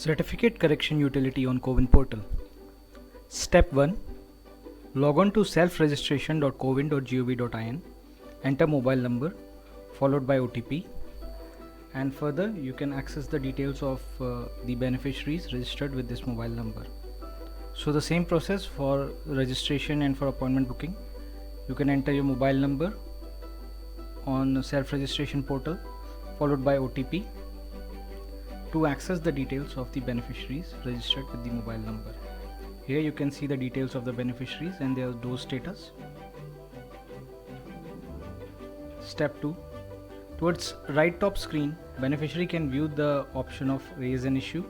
Certificate correction utility on CoWIN portal. Step 1. Log on to self-registration.cowin.gov.in. Enter mobile number followed by OTP, and further you can access the details of the beneficiaries registered with this mobile number. So the same process for registration and for appointment booking. You can enter your mobile number on self-registration portal followed by OTP to access the details of the beneficiaries registered with the mobile number. Here you can see the details of the beneficiaries and their dose status. Step 2. Towards right top screen, beneficiary can view the option of raise an issue.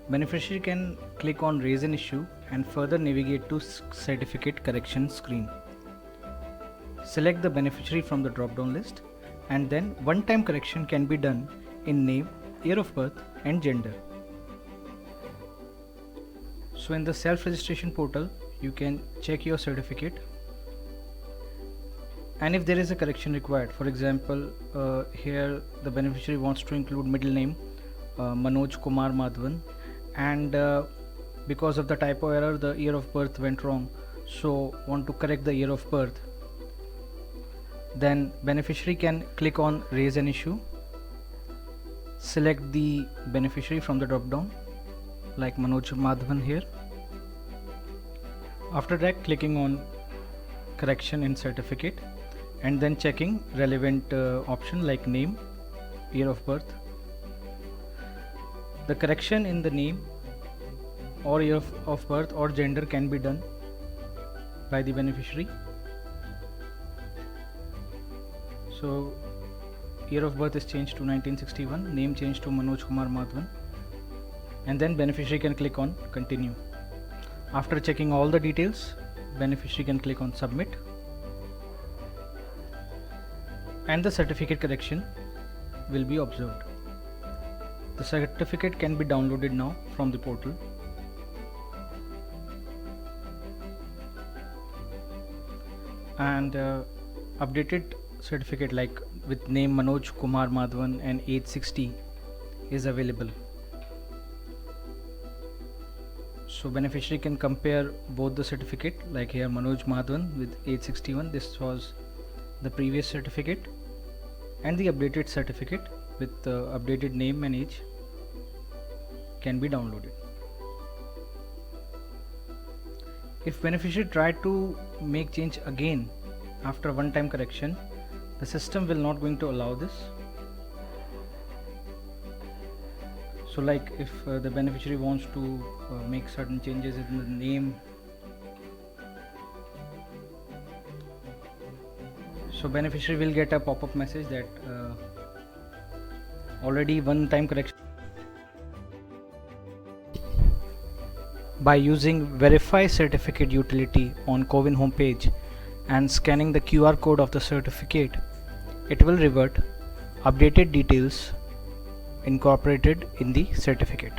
Beneficiary can click on raise an issue and further navigate to certificate correction screen. Select the beneficiary from the drop down list, and then one-time correction can be done in name, year of birth and gender. So in the self-registration portal you can check your certificate, and if there is a correction required, for example here the beneficiary wants to include middle name Manoj Kumar Madhavan, and because of the typo error the year of birth went wrong, so want to correct the year of birth, then beneficiary can click on raise an issue. Select the beneficiary from the drop down like Manoj Madhavan here. After that, clicking on correction in certificate and then checking relevant option like name, year of birth. The correction in the name or year of birth or gender can be done by the beneficiary. So year of birth is changed to 1961, name changed to Manoj Kumar Madhavan, and then beneficiary can click on continue. After checking all the details, beneficiary can click on submit, and the certificate correction will be observed. The certificate can be downloaded now from the portal. And updated certificate like with name Manoj Kumar Madhavan and age 60 is available. So beneficiary can compare both the certificate, like here Manoj Madhavan with age 61, this was the previous certificate, and the updated certificate with the updated name and age can be downloaded. If beneficiary tried to make change again after one-time correction, the system will not going to allow this. So like if the beneficiary wants to make certain changes in the name, so beneficiary will get a pop-up message that already one-time correction. By using verify certificate utility on CoWIN homepage and scanning the QR code of the certificate, it will revert updated details incorporated in the certificate.